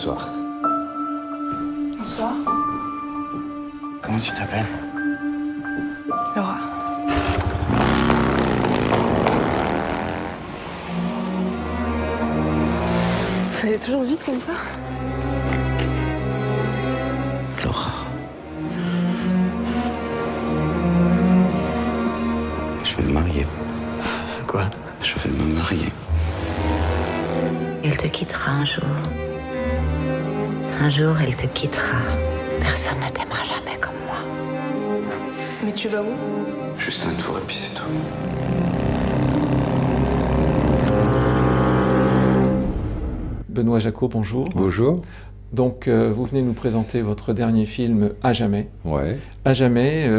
Bonsoir. Bonsoir. Comment tu t'appelles? Laura. Vous allez toujours vite comme ça? Laura. Je vais me marier. Quoi? Je vais me marier. Il te quittera un jour. Un jour, il te quittera. Personne ne t'aimera jamais comme moi. Mais tu vas où? Juste un tour et puis c'est tout. Benoît Jacot, bonjour. Bonjour. Donc, vous venez nous présenter votre dernier film, À jamais. Ouais. À jamais,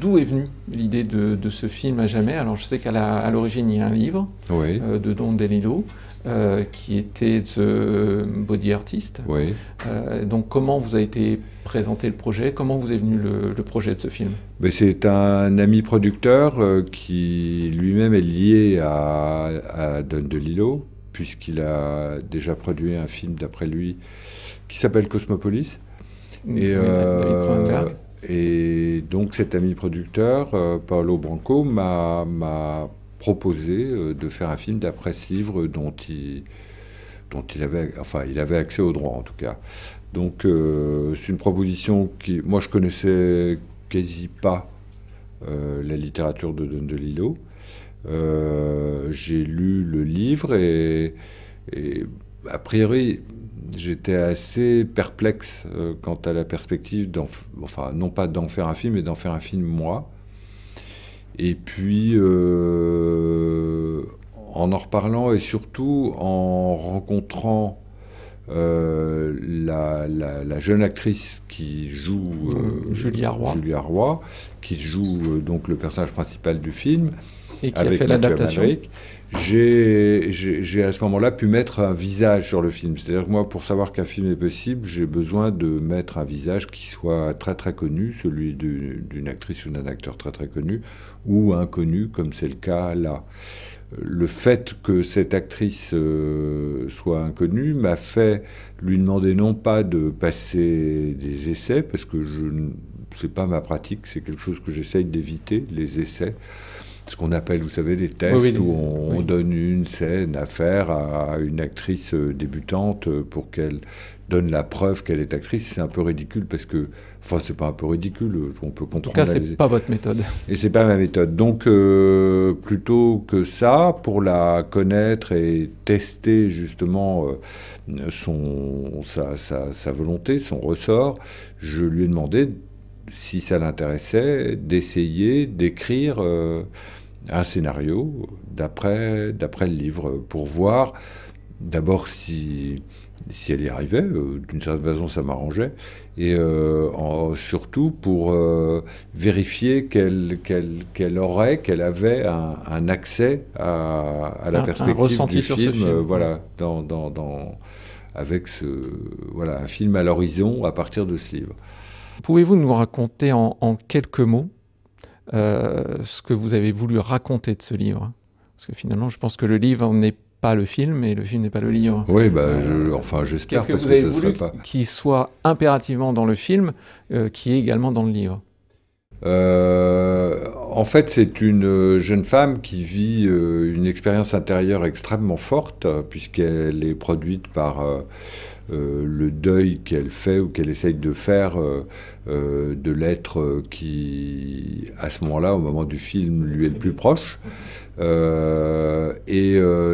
d'où est venue l'idée de ce film À jamais? Alors, je sais qu'à l'origine, il y a un livre Oui. de Don DeLillo qui était The Body Artist. Oui. Donc, comment vous a été présenté le projet? Comment vous est venu le projet de ce film? Mais c'est un ami producteur qui lui-même est lié à Don DeLillo, puisqu'il a déjà produit un film d'après lui qui s'appelle Cosmopolis. David Cronenberg. Et donc cet ami producteur, Paolo Branco, m'a proposé de faire un film d'après ce livre dont il avait accès au droit en tout cas. Donc c'est une proposition qui, moi je connaissais quasi pas la littérature de Don DeLillo. J'ai lu le livre et a priori j'étais assez perplexe quant à la perspective non pas d'en faire un film, mais d'en faire un film moi. Et puis en reparlant et surtout en rencontrant la jeune actrice qui joue Julia Roy, qui joue donc le personnage principal du film, et qui a fait l'adaptation. J'ai à ce moment-là pu mettre un visage sur le film. C'est-à-dire que moi, pour savoir qu'un film est possible, j'ai besoin de mettre un visage qui soit très très connu, celui d'une actrice ou d'un acteur très très connu, ou inconnu, comme c'est le cas là. Le fait que cette actrice soit inconnue m'a fait lui demander non pas de passer des essais, parce que c'est pas ma pratique, c'est quelque chose que j'essaye d'éviter, les essais. Ce qu'on appelle, vous savez, les tests où on donne une scène à faire à une actrice débutante pour qu'elle donne la preuve qu'elle est actrice. C'est un peu ridicule parce que... Enfin, c'est pas un peu ridicule, on peut comprendre... En tout cas, c'est pas votre méthode. Et c'est pas ma méthode. Donc, plutôt que ça, pour la connaître et tester justement sa volonté, son ressort, je lui ai demandé, si ça l'intéressait, d'essayer d'écrire un scénario d'après le livre, pour voir d'abord si elle y arrivait. D'une certaine façon, ça m'arrangeait, et surtout pour vérifier qu'elle avait un accès à la perspective du film, voilà, avec un film à l'horizon à partir de ce livre. Pouvez-vous nous raconter en quelques mots ce que vous avez voulu raconter de ce livre? Parce que finalement, je pense que le livre n'est pas le film et le film n'est pas le livre. Oui, j'espère, parce que ça serait pas... qu'il soit impérativement dans le film, qui est également dans le livre? En fait, c'est une jeune femme qui vit une expérience intérieure extrêmement forte, puisqu'elle est produite par le deuil qu'elle fait ou qu'elle essaye de faire de l'être qui, à ce moment-là, au moment du film, lui est le plus proche.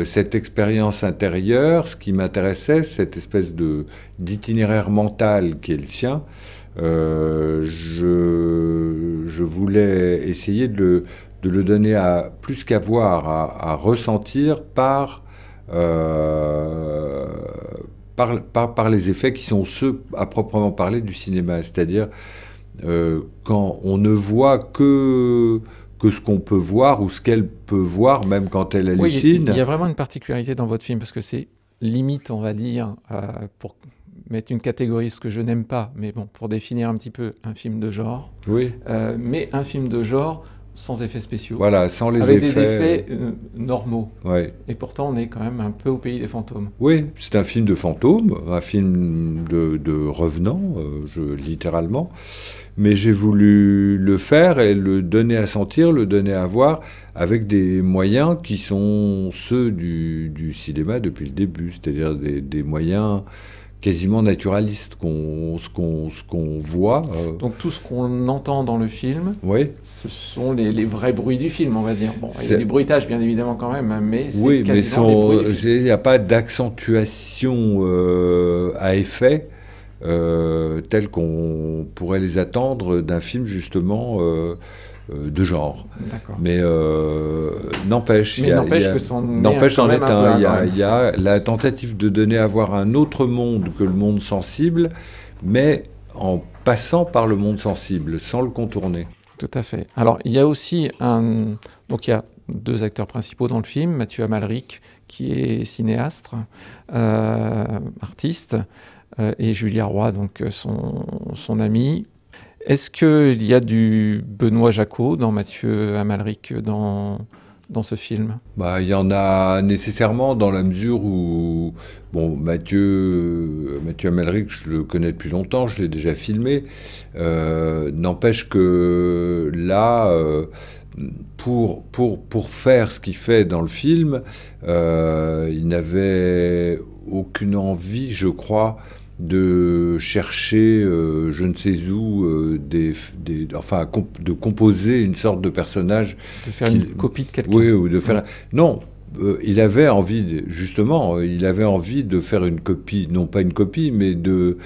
Cette expérience intérieure, ce qui m'intéressait, cette espèce d'itinéraire mental qui est le sien, je voulais essayer de le donner plus qu'à voir, à ressentir par les effets qui sont ceux, à proprement parler, du cinéma. C'est-à-dire quand on ne voit que ce qu'on peut voir ou ce qu'elle peut voir, même quand elle hallucine. Il y a vraiment une particularité dans votre film, parce que c'est limite, on va dire, pour mettre une catégorie, ce que je n'aime pas, mais bon, pour définir un petit peu un film de genre. Oui. Mais un film de genre sans effets spéciaux. Voilà, sans les avec effets. des effets normaux. Ouais. Et pourtant, on est quand même un peu au pays des fantômes. Oui, c'est un film de fantômes, un film de revenants, littéralement. Mais j'ai voulu le faire et le donner à sentir, le donner à voir, avec des moyens qui sont ceux du cinéma depuis le début, c'est-à-dire des moyens quasiment naturalistes, ce qu'on voit. Donc tout ce qu'on entend dans le film, Oui. ce sont les vrais bruits du film, on va dire. Bon, il y a C'est- du bruitage, bien évidemment, quand même, mais c'est Oui, mais quasiment les bruits du film. il n'y a pas d'accentuation à effet telle qu'on pourrait les attendre d'un film justement de genre. D'accord. Mais n'empêche, Mais il y a- n'empêche il y a- que c'en est n'empêche, quand c'en même est un peu un. un, Il y quand a, même. il y a la tentative de donner à voir un autre monde que le monde sensible, mais en passant par le monde sensible, sans le contourner. Tout à fait. Alors, il y a aussi donc il y a deux acteurs principaux dans le film, Mathieu Amalric, qui est cinéaste, artiste, et Julia Roy, donc son ami. Est-ce qu'il y a du Benoît Jacot dans Mathieu Amalric dans ce film? Bah, il y en a nécessairement dans la mesure où, bon, Mathieu Amalric, je le connais depuis longtemps, je l'ai déjà filmé. N'empêche que là, pour faire ce qu'il fait dans le film, il n'avait aucune envie, je crois, de chercher, je ne sais où, de composer une sorte de personnage. De faire une copie de quelqu'un? Oui, ou de faire... Non, il avait envie, justement, il avait envie de faire une copie, non pas une copie, mais de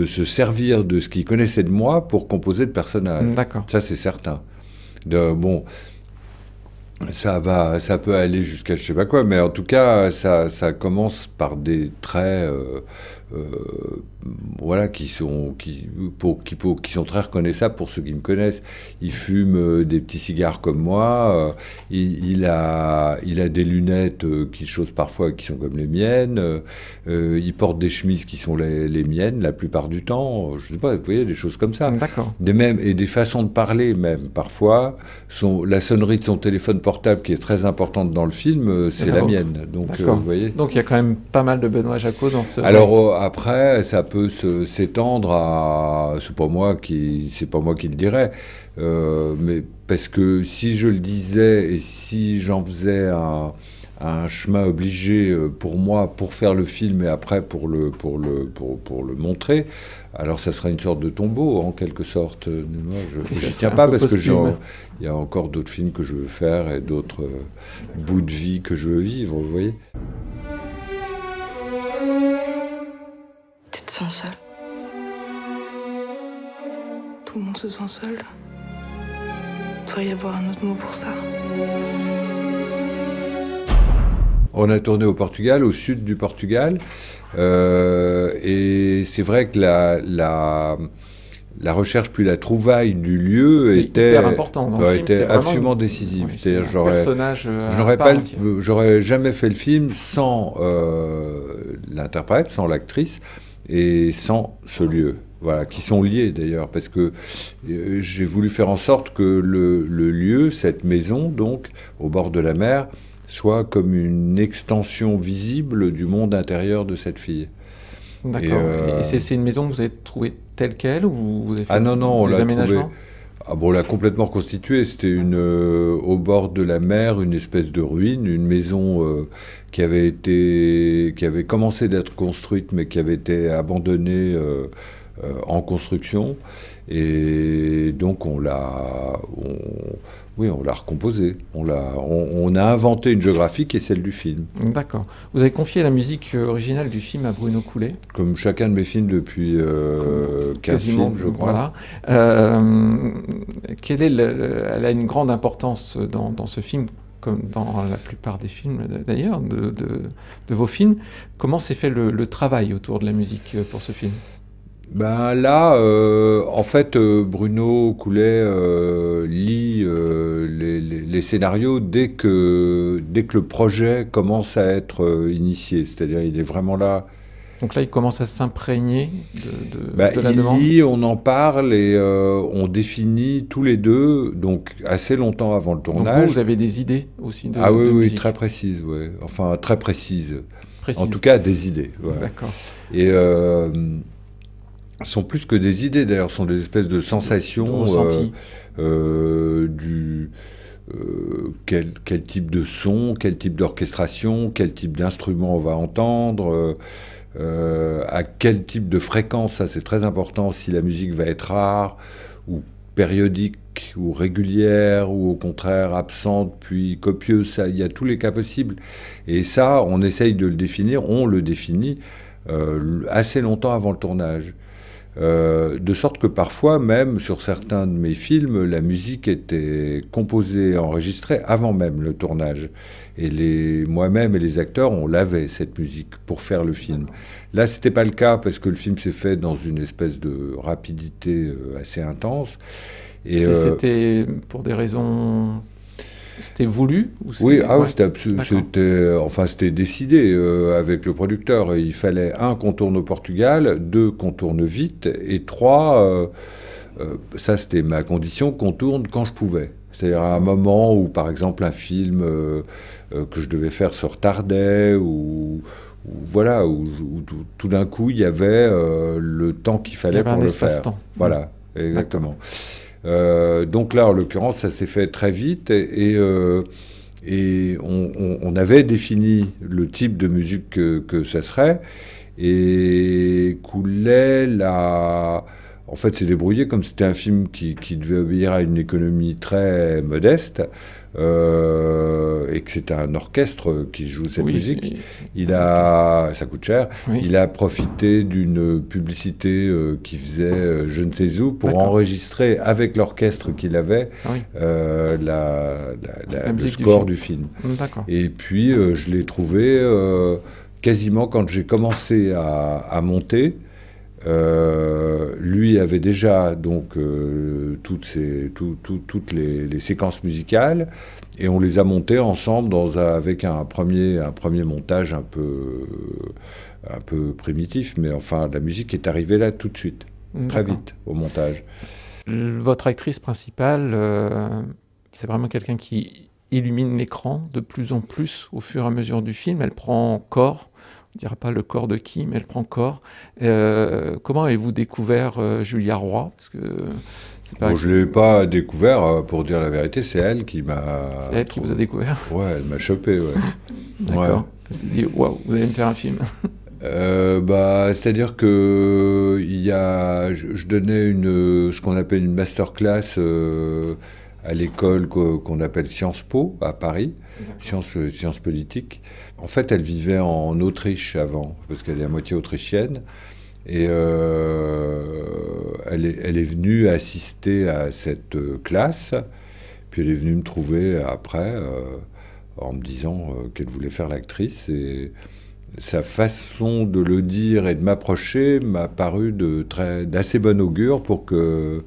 se servir de ce qu'il connaissait de moi pour composer le personnage. D'accord. Ça, c'est certain. Bon... Ça peut aller jusqu'à je sais pas quoi, mais en tout cas, ça commence par des traits, voilà, qui sont très reconnaissables pour ceux qui me connaissent. Il fume des petits cigares comme moi. Il a des lunettes qui chose parfois qui sont comme les miennes. Il porte des chemises qui sont les miennes la plupart du temps. Je sais pas, vous voyez, des choses comme ça. D'accord. Et des façons de parler même parfois. La sonnerie de son téléphone portable qui est très importante dans le film, c'est la mienne. Donc vous voyez. Donc il y a quand même pas mal de Benoît Jacot dans ce. Alors après, ça peut s'étendre à. C'est pas moi qui le dirais, mais parce que si je le disais et si j'en faisais un chemin obligé pour moi pour faire le film et après pour le montrer, alors ça sera une sorte de tombeau en quelque sorte. Moi, je n'y tiens pas parce que il y a encore d'autres films que je veux faire et d'autres bouts de vie que je veux vivre, vous voyez. Tu te sens seul? Tout le monde se sent seul. Il devrait y avoir un autre mot pour ça. On a tourné au Portugal, au sud du Portugal, et c'est vrai que la recherche puis la trouvaille du lieu était hyper important dans le film, c'est vraiment absolument décisive. Oui, C'est-à-dire, j'aurais jamais fait le film sans l'interprète, sans l'actrice et sans ce lieu. Voilà, qui sont liés d'ailleurs, parce que j'ai voulu faire en sorte que le lieu, cette maison, donc, au bord de la mer, soit comme une extension visible du monde intérieur de cette fille. D'accord. Et c'est une maison que vous avez trouvée telle qu'elle, ou vous avez fait non, on des l'a aménagements? On l'a complètement reconstituée. C'était au bord de la mer, une espèce de ruine, une maison qui avait commencé d'être construite, mais qui avait été abandonnée en construction. Et donc on l'a recomposée. On a inventé une géographie qui est celle du film. D'accord. Vous avez confié la musique originale du film à Bruno Coulet. Comme chacun de mes films depuis 15 films, je crois. Voilà. Elle a une grande importance dans ce film, comme dans la plupart des films d'ailleurs, de vos films. Comment s'est fait le travail autour de la musique pour ce film? Ben là, en fait, Bruno Coulet lit les scénarios dès que le projet commence à être initié. C'est-à-dire, il est vraiment là. Donc là, il commence à s'imprégner de la il demande. lit, on en parle et on définit tous les deux, donc assez longtemps avant le Donc tournage. vous avez des idées aussi de Ah oui, de oui, musique. très précises, ouais. Enfin, très précises. Précises. En tout cas, des idées. Ouais. D'accord. Et sont plus que des idées, d'ailleurs, sont des espèces de sensations. De ressenti. Quel type de son, quel type d'orchestration, quel type d'instrument on va entendre, à quel type de fréquence, ça c'est très important, si la musique va être rare ou périodique ou régulière ou au contraire absente puis copieuse, ça, il y a tous les cas possibles. Et ça, on essaye de le définir, on le définit assez longtemps avant le tournage. De sorte que parfois, même sur certains de mes films, la musique était composée, enregistrée avant même le tournage. Et moi-même et les acteurs, on l'avait, cette musique, pour faire le film. Là, c'était pas le cas, parce que le film s'est fait dans une espèce de rapidité assez intense. Et C'était pour des raisons... C'était voulu ou oui, ouais. c'était décidé avec le producteur. Il fallait 1 qu'on tourne au Portugal, 2 qu'on tourne vite, et 3, ça c'était ma condition, qu'on tourne quand je pouvais. C'est-à-dire à un moment où, par exemple, un film que je devais faire se retardait, ou voilà, où tout d'un coup il y avait le temps qu'il fallait pour le faire. Espace-temps. Voilà, exactement. Donc là, en l'occurrence, ça s'est fait très vite et on avait défini le type de musique que ça serait, et Coulet en fait, s'est débrouillé, comme c'était un film qui devait obéir à une économie très modeste, et que c'était un orchestre qui joue cette musique. Ça coûte cher. Oui. Il a profité d'une publicité qui faisait je ne sais où pour enregistrer avec l'orchestre qu'il avait le score du film. D'accord. Et puis je l'ai trouvé quasiment quand j'ai commencé à monter. Lui avait déjà donc toutes les séquences musicales, et on les a montées ensemble avec un premier montage un peu primitif, mais enfin la musique est arrivée là tout de suite, très vite au montage. Votre actrice principale, c'est vraiment quelqu'un qui illumine l'écran de plus en plus au fur et à mesure du film. Elle prend corps. On ne dira pas le corps de qui, mais elle prend corps. Comment avez-vous découvert Julia Roy? Parce que je ne l'ai pas découvert, pour dire la vérité, c'est elle qui m'a... C'est elle qui vous a découvert? Ouais, elle m'a chopé, ouais. D'accord. Ouais. Elle s'est dit, waouh, vous allez me faire un film. C'est-à-dire que je donnais ce qu'on appelle une masterclass à l'école qu'on appelle Sciences Po, à Paris, sciences politiques. En fait, elle vivait en Autriche avant, parce qu'elle est à moitié autrichienne, et elle est venue assister à cette classe, puis elle est venue me trouver après, en me disant qu'elle voulait faire l'actrice, et sa façon de le dire et de m'approcher m'a paru d'assez bon augure pour que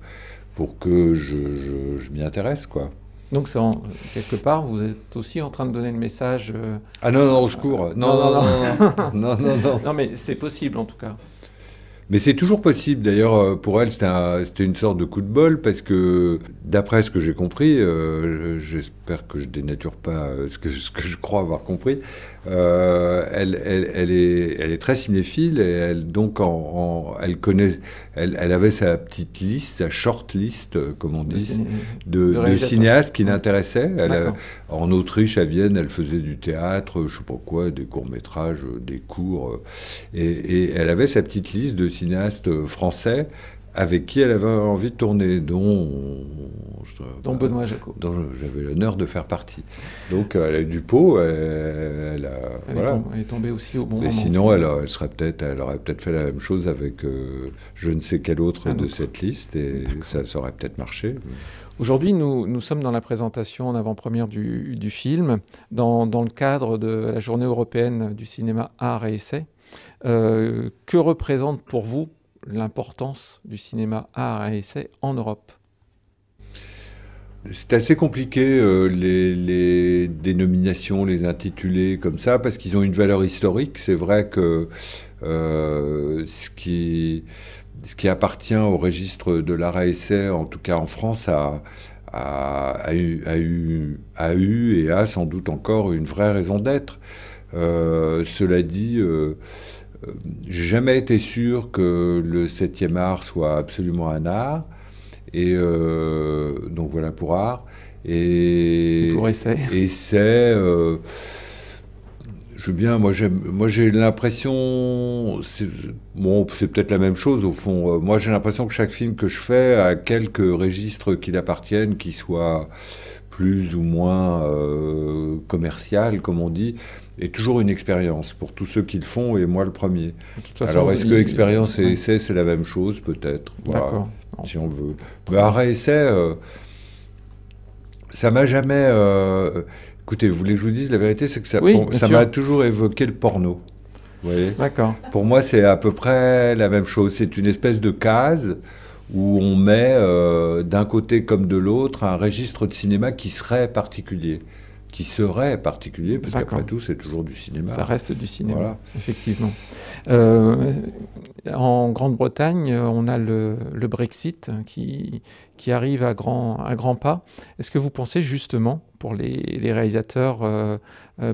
je m'y intéresse, quoi. Donc, quelque part, vous êtes aussi en train de donner le message... Ah non, au secours. Non. Non, mais c'est possible, en tout cas. Mais c'est toujours possible. D'ailleurs, pour elle, c'était une sorte de coup de bol, parce que, d'après ce que j'ai compris, j'espère que je dénature pas ce que je crois avoir compris, elle est très cinéphile, et donc elle avait sa petite liste, sa short list, comme on dit, de cinéastes qui l'intéressaient. En Autriche, à Vienne, elle faisait du théâtre, je sais pas quoi, des courts-métrages, des cours, et elle avait sa petite liste de cinéastes français avec qui elle avait envie de tourner, dont Benoît Jacot, dont j'avais l'honneur de faire partie. Donc elle a eu du pot, elle est tombée aussi au bon moment. Sinon, elle aurait peut-être fait la même chose avec je ne sais quel autre de cette liste, et ça aurait peut-être marché. Aujourd'hui, nous sommes dans la présentation en avant-première du film, dans le cadre de la Journée européenne du cinéma art et essai. Que représente pour vous l'importance du cinéma art et essai en Europe? C'est assez compliqué, les dénominations, les intitulés comme ça, parce qu'ils ont une valeur historique. C'est vrai que ce qui appartient au registre de l'art-essai, en tout cas en France, a eu et a sans doute encore une vraie raison d'être. Cela dit, j'ai jamais été sûr que le 7e art soit absolument un art. Et donc voilà pour art. Et pour essai. Essai, moi j'ai l'impression, c'est peut-être la même chose au fond. Moi j'ai l'impression que chaque film que je fais a quelques registres qui l'appartiennent, qui soient plus ou moins commercial, comme on dit, est toujours une expérience pour tous ceux qui le font, et moi le premier. Alors est-ce que expérience et essai c'est la même chose? Peut-être. Voilà, si on veut. Mais arrêt essai, ça m'a jamais. Écoutez, vous voulez que je vous dise la vérité, c'est que ça m'a toujours évoqué le porno. Vous voyez ? D'accord. Pour moi, c'est à peu près la même chose. C'est une espèce de case où on met d'un côté comme de l'autre un registre de cinéma qui serait particulier. Parce qu'après tout, c'est toujours du cinéma. Ça reste du cinéma, voilà. Effectivement. En Grande-Bretagne, on a le Brexit qui arrive à grands pas. Est-ce que vous pensez justement, pour les réalisateurs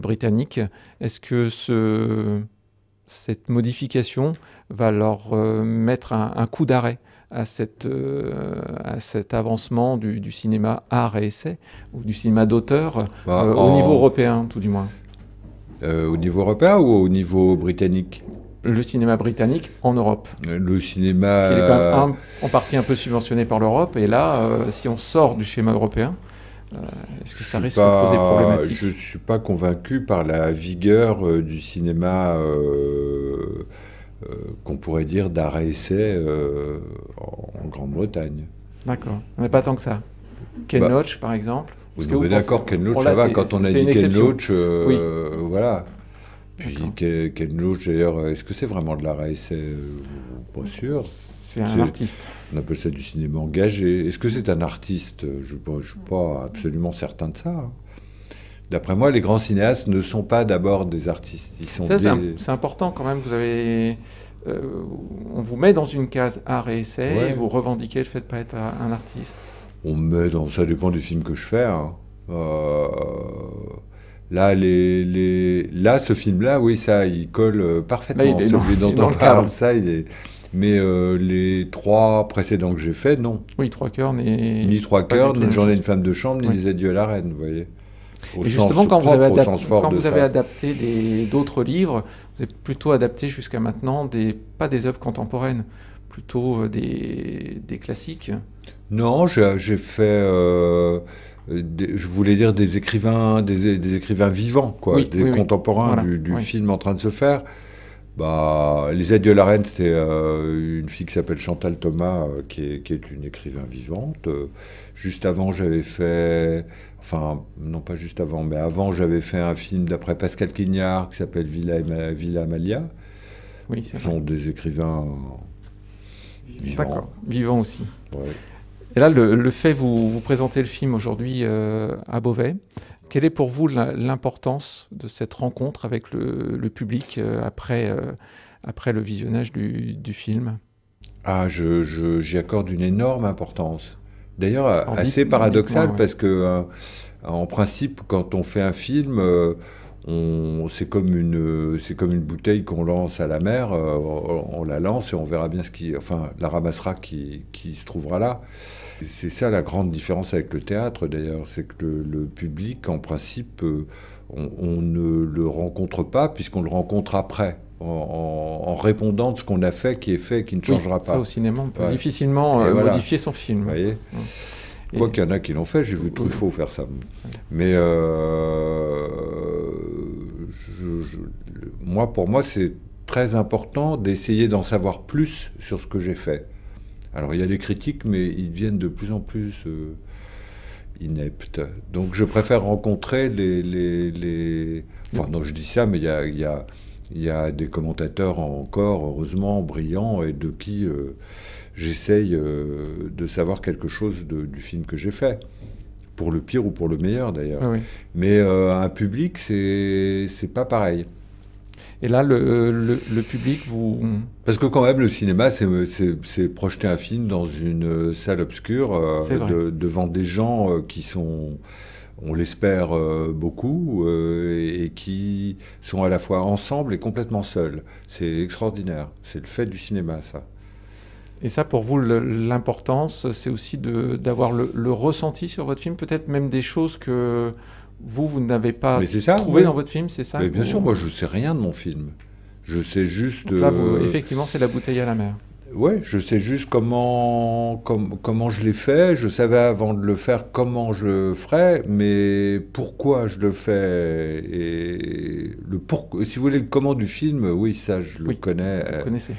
britanniques, est-ce que cette modification va leur mettre un coup d'arrêt à cet avancement du cinéma art et essai, ou du cinéma d'auteur, au niveau européen, tout du moins? Au niveau européen ou au niveau britannique? Le cinéma britannique en Europe. Le cinéma... Qui est quand même en partie un peu subventionné par l'Europe, et là, si on sort du schéma européen, est-ce que ça risque de poser problématique? Je ne suis pas convaincu par la vigueur du cinéma... qu'on pourrait dire d'art-essai en Grande-Bretagne. D'accord. Mais pas tant que ça. Ken Loach, par exemple. D'accord, Ken Loach, ça va. Quand on a dit Ken Loach, voilà. Puis Ken Loach, d'ailleurs, est-ce que c'est vraiment de l'art-essai? Pas sûr. C'est un artiste. On appelle ça du cinéma engagé. Est-ce que c'est un artiste? Je ne suis pas absolument certain de ça. D'après moi, les grands cinéastes ne sont pas d'abord des artistes. C'est important quand même. Vous avez, on vous met dans une case art et essai, et vous revendiquez le fait de ne pas être un artiste. Ça dépend du film que je fais. Hein. Là, ce film-là, oui, ça, il colle parfaitement. Là, celui dont on parle, ça, il est... Mais les 3 précédents que j'ai faits, non. Oui, 3 cœurs, ni 3 cœurs, ni Journée d'une femme de chambre, ni Les Adieux à la reine, vous voyez. Et justement, quand vous avez adapté d'autres livres, vous avez plutôt adapté jusqu'à maintenant pas des œuvres contemporaines, plutôt des classiques. Non, j'ai fait, je voulais dire des écrivains vivants, quoi, contemporains du film en train de se faire. Les Adieux à la reine, c'était une fille qui s'appelle Chantal Thomas, qui est une écrivain vivante. Juste avant, j'avais fait... Enfin, non pas juste avant, mais avant, j'avais fait un film d'après Pascal Quignard qui s'appelle Villa Amalia. Oui, c'est Ce sont des écrivains vivants. D'accord, vivants aussi. Ouais. Et là, le fait, vous présentez le film aujourd'hui à Beauvais. Quelle est pour vous l'importance de cette rencontre avec le public après le visionnage du film? J'y accorde une énorme importance. D'ailleurs, assez paradoxal, parce que, en principe, quand on fait un film, c'est comme une bouteille qu'on lance à la mer, on la lance et on verra bien la ramassera qui se trouvera là. C'est ça la grande différence avec le théâtre, d'ailleurs, c'est que le public, en principe, on ne le rencontre pas, puisqu'on le rencontre après. En répondant de ce qu'on a fait, qui ne changera pas. Ça, au cinéma, on peut difficilement modifier son film. Vous voyez. Quoi qu'il y en a qui l'ont fait, j'ai vu Truffaut faire ça. Mais pour moi, c'est très important d'essayer d'en savoir plus sur ce que j'ai fait. Alors, il y a les critiques, mais ils deviennent de plus en plus ineptes. Donc, je préfère rencontrer Enfin, non, je dis ça, mais il y a des commentateurs encore, heureusement, brillants, et de qui j'essaye de savoir quelque chose du film que j'ai fait. Pour le pire ou pour le meilleur, d'ailleurs. Oui. Mais un public, c'est pas pareil. Et là, le public, vous... Parce que quand même, le cinéma, c'est projeter un film dans une salle obscure devant des gens qui sont, on l'espère, beaucoup, et qui sont à la fois ensemble et complètement seuls. C'est extraordinaire. C'est le fait du cinéma, ça. Et ça, pour vous, l'importance, c'est aussi d'avoir le ressenti sur votre film, peut-être même des choses que vous n'avez pas trouvées dans votre film, c'est ça? Mais bien sûr, moi, je ne sais rien de mon film. Je sais juste... Donc là, effectivement, c'est la bouteille à la mer. Oui, je sais juste comment je l'ai fait. Je savais avant de le faire comment je le ferais, mais pourquoi je le fais. Et si vous voulez, le comment du film, oui, ça, je le connais. Vous connaissez.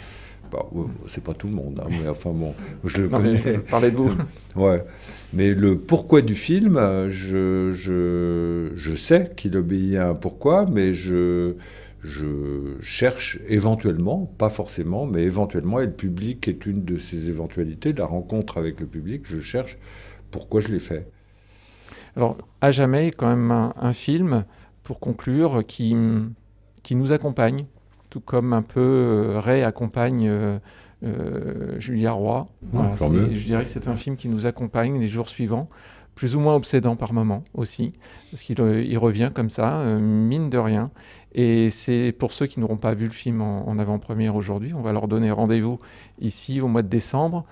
Bon, c'est pas tout le monde, hein, mais enfin bon, je le connais. Parlez de vous. Ouais. Mais le pourquoi du film, je sais qu'il obéit à un pourquoi, mais je cherche éventuellement, pas forcément, mais éventuellement, et le public est une de ces éventualités, la rencontre avec le public, je cherche pourquoi je l'ai fait. Alors, À jamais, quand même un film, pour conclure, qui nous accompagne, tout comme un peu Ray accompagne Julia Roy. Voilà, je dirais que c'est un film qui nous accompagne les jours suivants, plus ou moins obsédant par moments aussi, parce qu'il revient comme ça, mine de rien. Et c'est pour ceux qui n'auront pas vu le film en avant-première aujourd'hui, on va leur donner rendez-vous ici au mois de décembre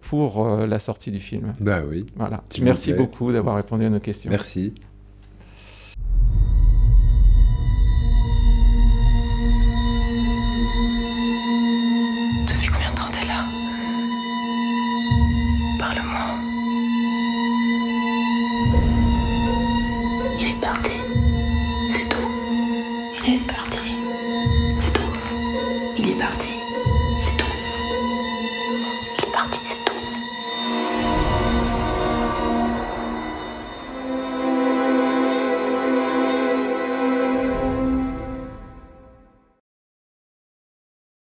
pour la sortie du film. Ben oui. Voilà. Merci beaucoup d'avoir répondu à nos questions. Merci.